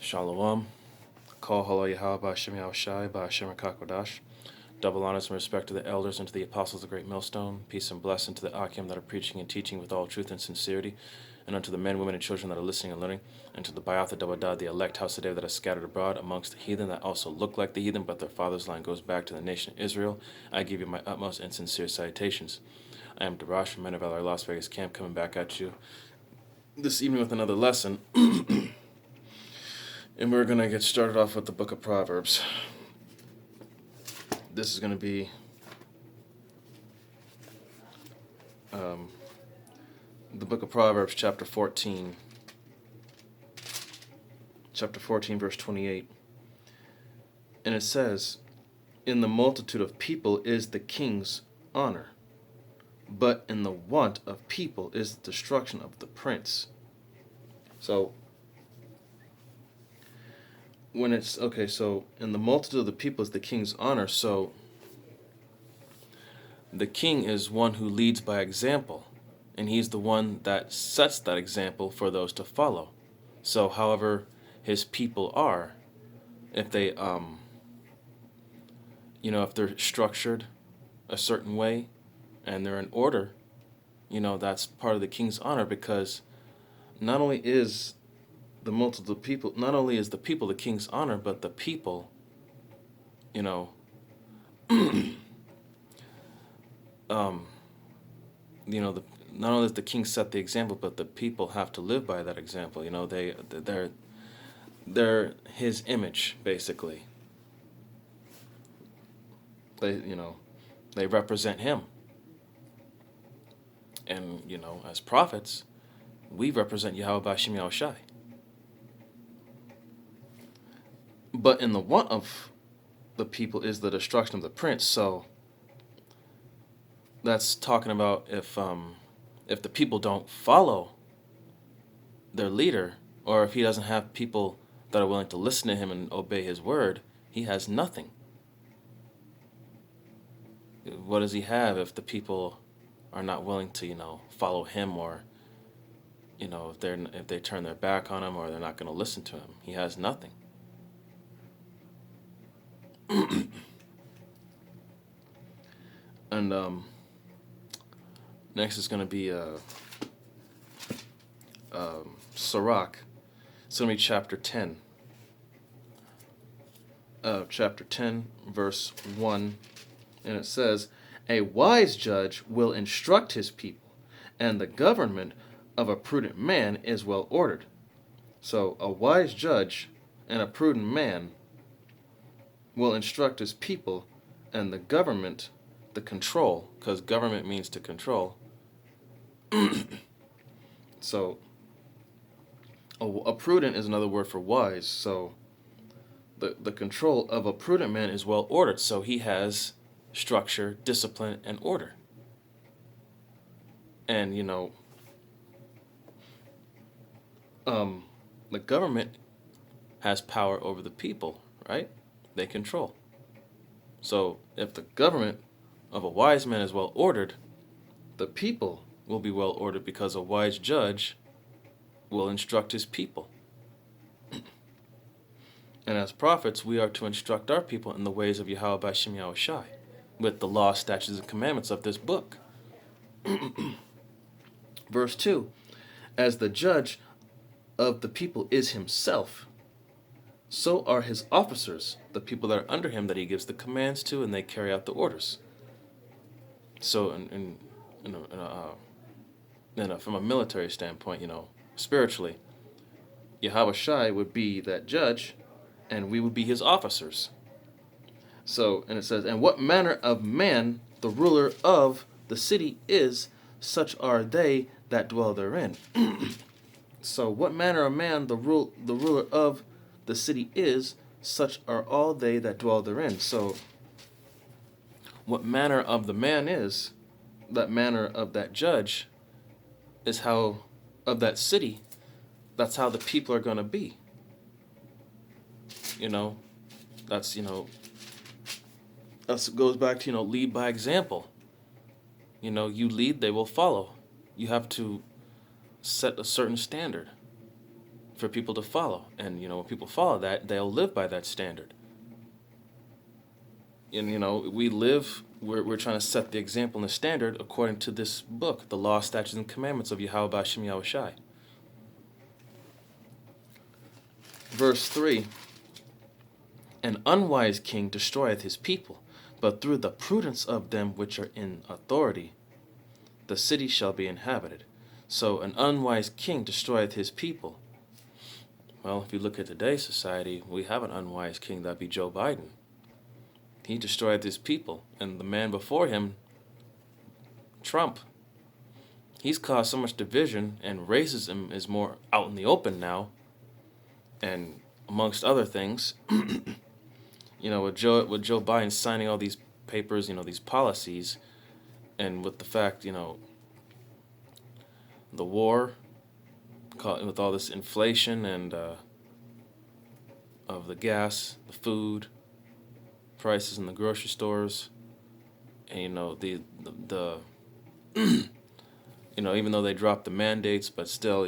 Shalom. Call Halo Yahweh Ba'Shem Yahushai Ba'Shem HaKakodash. Double honors and respect to the elders and to the apostles of the great millstone. Peace and blessing to the Akim that are preaching and teaching with all truth and sincerity. And unto the men, women, and children that are listening and learning. And to the Bayat, the Dawadah, the elect house of David that are scattered abroad amongst the heathen that also look like the heathen, but their father's line goes back to the nation of Israel. I give you my utmost and sincere salutations. I am Darash from Men of Valor Las Vegas Camp, coming back at you this evening with another lesson. And we're going to get started off with the book of Proverbs. This is going to be the book of Proverbs, chapter 14. Chapter 14, verse 28. And it says, "In the multitude of people is the king's honor, but in the want of people is the destruction of the prince." So, when it's, okay, so in the multitude of the people is the king's honor, so the king is one who leads by example, and he's the one that sets that example for those to follow. So, however his people are, if they, if they're structured a certain way and they're in order, that's part of the king's honor, because not only is the multitude of people, not only is the people the king's honor, but the people, not only does the king set the example, but the people have to live by that example. They're his image, basically. They represent him. And, as prophets, we represent Yahweh Ba'Shem Yahushai. But in the want of the people is the destruction of the prince. So that's talking about if the people don't follow their leader, or if he doesn't have people that are willing to listen to him and obey his word, he has nothing. What does he have if the people are not willing to, follow him, or, if they turn their back on him, or they're not going to listen to him? He has nothing. And next is going to be Sirach. It's going to be chapter 10. Chapter 10, verse 1. And it says, "A wise judge will instruct his people, and the government of a prudent man is well ordered." So a wise judge and a prudent man will instruct his people, and the government, the control, because government means to control. So a prudent is another word for wise. So the control of a prudent man is well ordered. So he has structure, discipline, and order. And the government has power over the people, right? They control. So if the government of a wise man is well ordered, the people will be well ordered, because a wise judge will instruct his people. And as prophets, we are to instruct our people in the ways of Yahweh Ba'Shem Yahushai, with the law, statutes, and commandments of this book. Verse 2, "As the judge of the people is himself, so are his officers, the people that are under him, that he gives the commands to, and they carry out the orders." So, from a military standpoint, spiritually, Yahweh Shai would be that judge, and we would be his officers. So, and it says, "And what manner of man the ruler of the city is, such are they that dwell therein." So, what manner of man the ruler of the city is, such are all they that dwell therein. So, what manner of the man is, that manner of that judge, is how, of that city, that's how the people are going to be. That's, that goes back to, lead by example. You lead, they will follow. You have to set a certain standard for people to follow. And, when people follow that, they'll live by that standard. And, we're trying to set the example and the standard according to this book, the law, statutes, and commandments of Yahweh B'Shem Yahweh Shai. Verse 3, an unwise king destroyeth his people, but through the prudence of them which are in authority, the city shall be inhabited. So an unwise king destroyeth his people. Well, if you look at today's society, we have an unwise king, that'd be Joe Biden. He destroyed his people, and the man before him, Trump, he's caused so much division, and racism is more out in the open now, and amongst other things, with Joe Biden signing all these papers, these policies, and with the fact, the war, with all this inflation and of the gas, the food, prices in the grocery stores, and the even though they dropped the mandates, but still,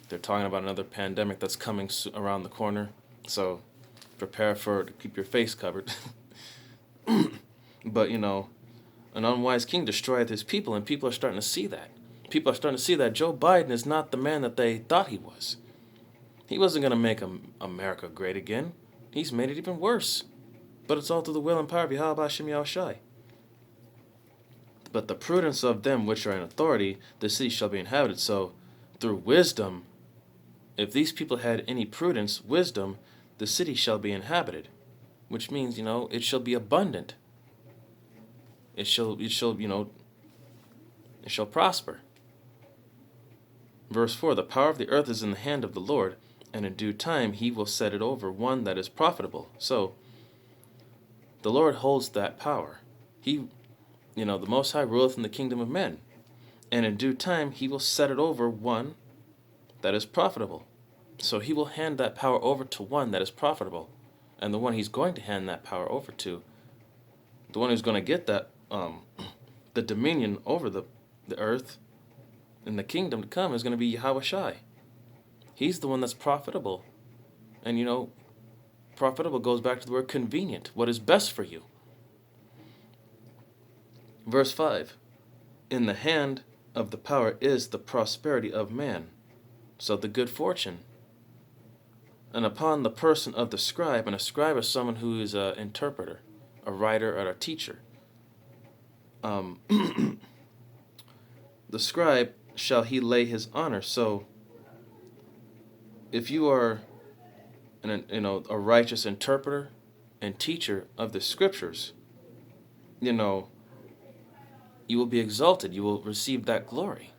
they're talking about another pandemic that's coming around the corner. So prepare to keep your face covered. But an unwise king destroyeth his people, and people are starting to see that. People are starting to see that Joe Biden is not the man that they thought he was. He wasn't going to make America great again. He's made it even worse. But it's all through the will and power of Yahweh B'Shem Yahweh Shai. But the prudence of them which are in authority, the city shall be inhabited. So, through wisdom, if these people had any prudence, wisdom, the city shall be inhabited. Which means, it shall be abundant. It shall prosper. Verse 4, the power of the earth is in the hand of the Lord, and in due time he will set it over one that is profitable. So, the Lord holds that power. He, the Most High ruleth in the kingdom of men, and in due time he will set it over one that is profitable. So he will hand that power over to one that is profitable, and the one he's going to hand that power over to, the one who's going to get that, the dominion over the earth and the kingdom to come is going to be Yahweh Shai. He's the one that's profitable. And profitable goes back to the word convenient, what is best for you. Verse 5, in the hand of the power is the prosperity of man, so the good fortune. And upon the person of the scribe, and a scribe is someone who is an interpreter, a writer, or a teacher. The scribe shall he lay his honor. So, if you are a righteous interpreter and teacher of the scriptures, you will be exalted. You will receive that glory.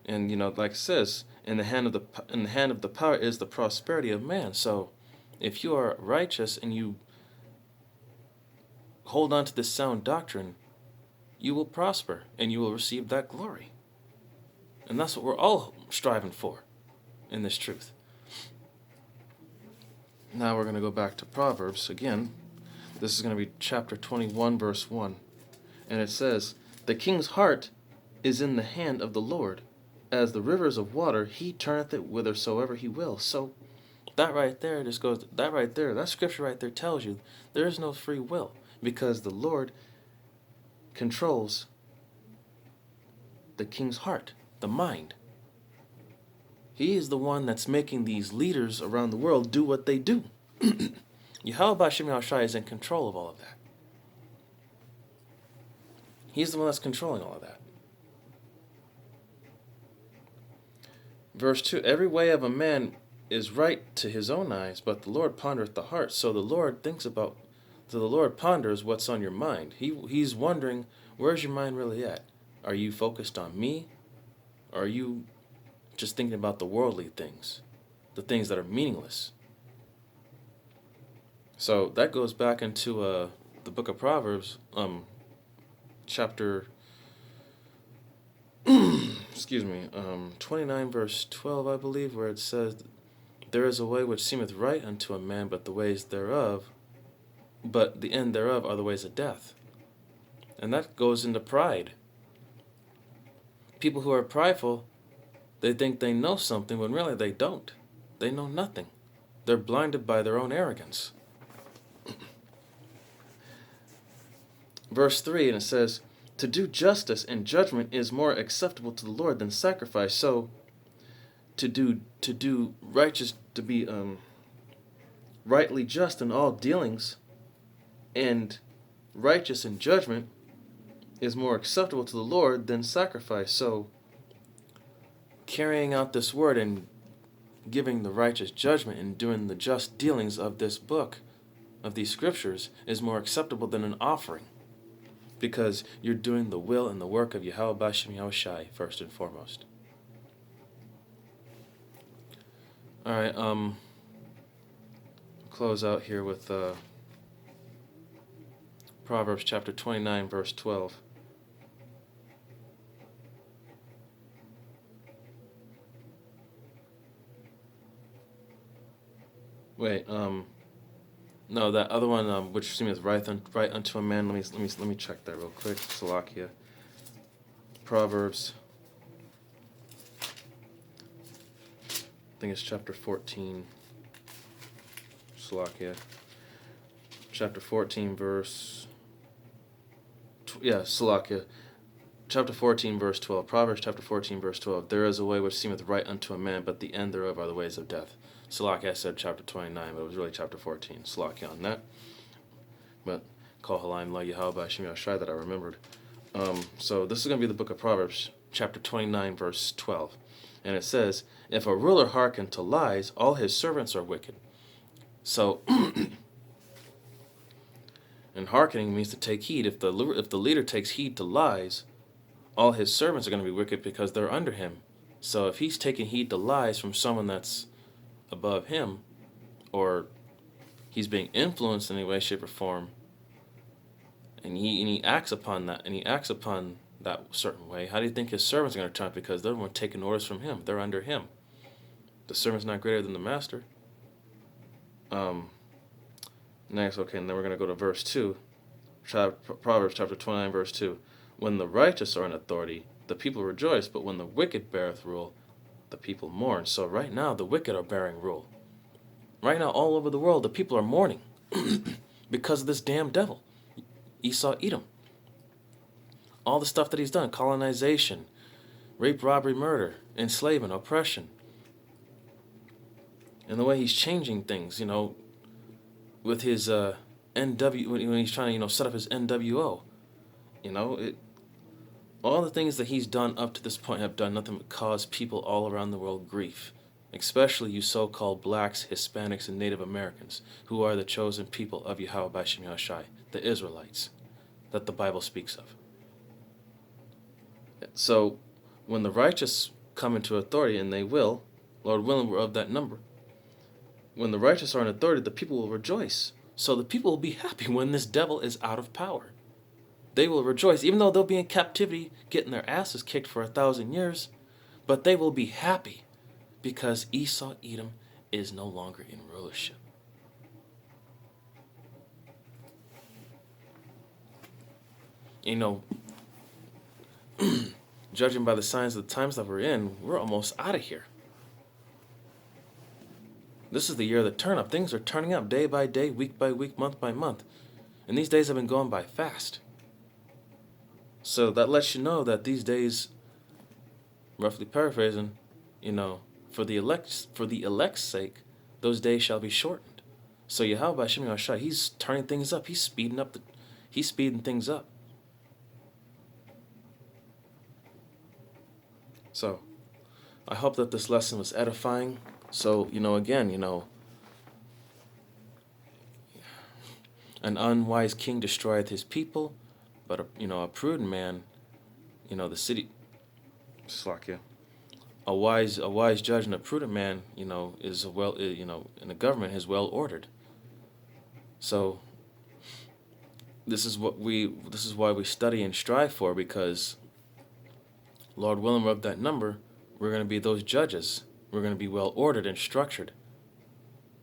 And like it says, in the hand of the power is the prosperity of man. So, if you are righteous and you hold on to this sound doctrine, you will prosper and you will receive that glory. And that's what we're all striving for in this truth. Now we're going to go back to Proverbs again. This is going to be chapter 21, verse 1. And it says, the king's heart is in the hand of the Lord. As the rivers of water, he turneth it whithersoever he will. So that right there that scripture right there tells you there is no free will, because the Lord controls the king's heart, the mind. He is the one that's making these leaders around the world do what they do. Yahweh B'Shem Yahweh Shai is in control of all of that. He's the one that's controlling all of that. Verse 2, every way of a man is right to his own eyes, but the Lord pondereth the heart. So the Lord ponders what's on your mind. He's wondering, where's your mind really at? Are you focused on me? Or are you just thinking about the worldly things, the things that are meaningless? So that goes back into the book of Proverbs, chapter 29 verse 12, I believe, where it says, there is a way which seemeth right unto a man, but the end thereof are the ways of death. And that goes into pride. People who are prideful, They think they know something when really they don't. They know nothing. They're blinded by their own arrogance. Verse 3, and it says, to do justice and judgment is more acceptable to the Lord than sacrifice. So to do righteous, to be rightly just in all dealings and righteous in judgment is more acceptable to the Lord than sacrifice. So carrying out this word and giving the righteous judgment and doing the just dealings of this book, of these scriptures, is more acceptable than an offering, because you're doing the will and the work of Yahweh Bashem Yahushai first and foremost. All right, close out here with Proverbs chapter 29, verse 12. Wait, no, that other one, which seems right unto a man. Let me check that real quick. Salakia. Proverbs. I think it's chapter 14. Salakia. Chapter 14, verse. Salakia. Chapter 14, verse 12. Proverbs chapter 14, verse 12. There is a way which seemeth right unto a man, but the end thereof are the ways of death. Salakia, I said chapter 29, but it was really chapter 14. Salakia on that. But Kol Halayim La Yahweh Hashem Yashai that I remembered. So this is going to be the book of Proverbs, chapter 29, verse 12. And it says, if a ruler hearken to lies, all his servants are wicked. So, and hearkening means to take heed. If the leader takes heed to lies, all his servants are going to be wicked because they're under him. So if he's taking heed to lies from someone that's above him, or he's being influenced in any way, shape, or form, and he acts upon that certain way, how do you think his servants are going to turn out? Because they're the one taking orders from him. They're under him. The servant's not greater than the master. Next, okay, and then we're going to go to verse 2. Proverbs chapter 29, verse 2. When the righteous are in authority, the people rejoice, but when the wicked beareth rule, the people mourn. So right now, the wicked are bearing rule. Right now, all over the world, the people are mourning because of this damn devil, Esau Edom. All the stuff that he's done, colonization, rape, robbery, murder, enslavement, oppression. And the way he's changing things, with his NW, when he's trying to, set up his NWO. All the things that he's done up to this point have done nothing but cause people all around the world grief, especially you so-called blacks, Hispanics, and Native Americans, who are the chosen people of Yahweh Bashem Yahushai, the Israelites, that the Bible speaks of. So, when the righteous come into authority, and they will, Lord willing, we're of that number. When the righteous are in authority, the people will rejoice. So the people will be happy when this devil is out of power. They will rejoice, even though they'll be in captivity, getting their asses kicked for 1,000 years. But they will be happy because Esau Edom is no longer in rulership. Judging by the signs of the times that we're in, we're almost out of here. This is the year of the turn up. Things are turning up day by day, week by week, month by month. And these days have been going by fast. So that lets you know that these days, roughly paraphrasing, for the elect's sake, those days shall be shortened. So Yahweh Hashem Yahushai, he's turning things up. He's speeding things up. So I hope that this lesson was edifying. So, again, an unwise king destroyeth his people, but a prudent man, the city, Slakia, a wise judge and a prudent man, is in a government is well ordered. So this is why we study and strive for, because Lord willing, we're of that number. We're going to be those judges. We're going to be well ordered and structured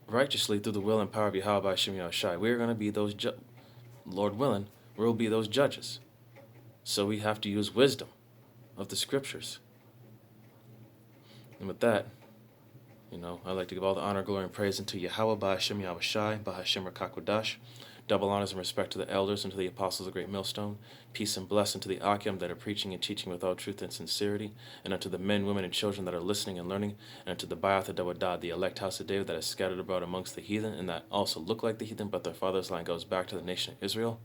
righteously through the will and power of Yahweh Hashem Yahushai. We're going to be those, Lord willing, we'll be those judges. So we have to use wisdom of the scriptures. And with that, I'd like to give all the honor, glory, and praise unto Yahweh, Bahashem Yahweh Shai, Bahashem Rakakwadash. Double honors and respect to the elders and to the apostles of the great millstone. Peace and blessing to the Akim that are preaching and teaching with all truth and sincerity, and unto the men, women, and children that are listening and learning, and unto the Baath Dawadah, the elect house of David that is scattered abroad amongst the heathen, and that also look like the heathen, but their father's line goes back to the nation of Israel.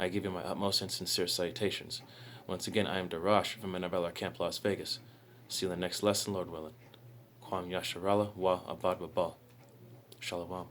I give you my utmost and sincere salutations. Once again, I am Darash from Menabella Camp, Las Vegas. See you in the next lesson, Lord willing. Kwam Yasharala wa Abad Babal. Shalom.